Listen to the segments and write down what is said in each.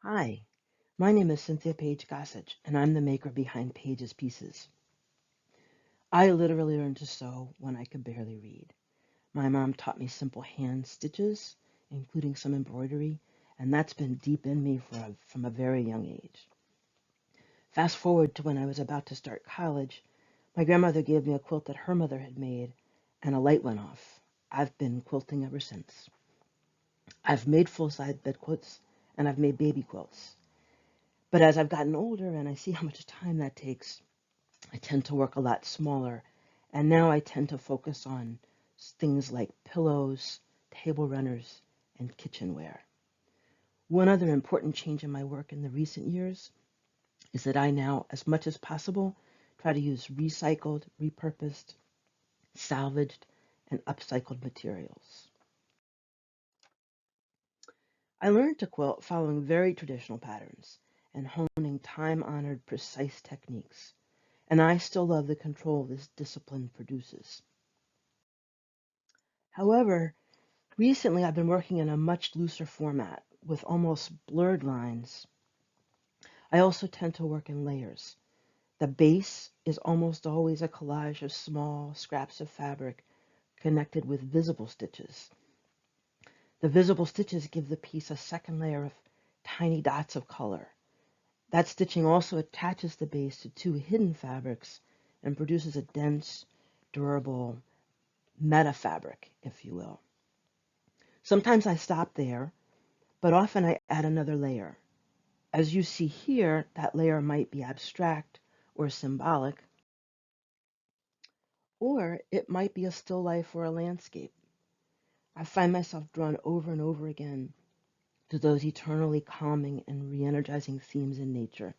Hi, my name is Cynthia Paige Gossage, and I'm the maker behind Paige's Pieces. I literally learned to sew when I could barely read. My mom taught me simple hand stitches, including some embroidery, and that's been deep in me from a very young age. Fast forward to when I was about to start college, my grandmother gave me a quilt that her mother had made, and a light went off. I've been quilting ever since. I've made full-size bed quilts, and I've made baby quilts. But as I've gotten older and I see how much time that takes, I tend to work a lot smaller, and now I tend to focus on things like pillows, table runners, and kitchenware. One other important change in my work in the recent years is that I now, as much as possible, try to use recycled, repurposed, salvaged, and upcycled materials. I learned to quilt following very traditional patterns and honing time-honored, precise techniques, and I still love the control this discipline produces. However, recently, I've been working in a much looser format with almost blurred lines. I also tend to work in layers. The base is almost always a collage of small scraps of fabric connected with visible stitches. The visible stitches give the piece a second layer of tiny dots of color. That stitching also attaches the base to two hidden fabrics and produces a dense, durable meta fabric, if you will. Sometimes I stop there, but often I add another layer. As you see here, that layer might be abstract or symbolic, or it might be a still life or a landscape. I find myself drawn over and over again to those eternally calming and re-energizing themes in nature: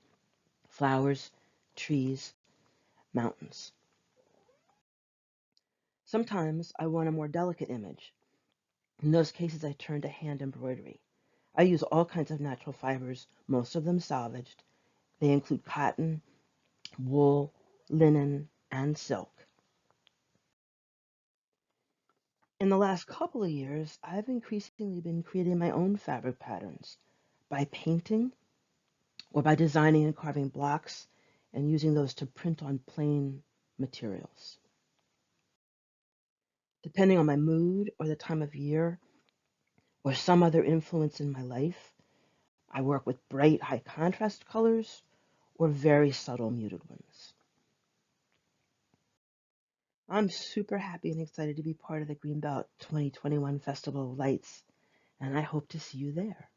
flowers, trees, mountains. Sometimes I want a more delicate image. In those cases, I turn to hand embroidery. I use all kinds of natural fibers, most of them salvaged. They include cotton, wool, linen, and silk. In the last couple of years, I've increasingly been creating my own fabric patterns by painting or by designing and carving blocks and using those to print on plain materials. Depending on my mood or the time of year or some other influence in my life, I work with bright, high contrast colors or very subtle, muted ones. I'm super happy and excited to be part of the Greenbelt 2021 Festival of Lights, and I hope to see you there.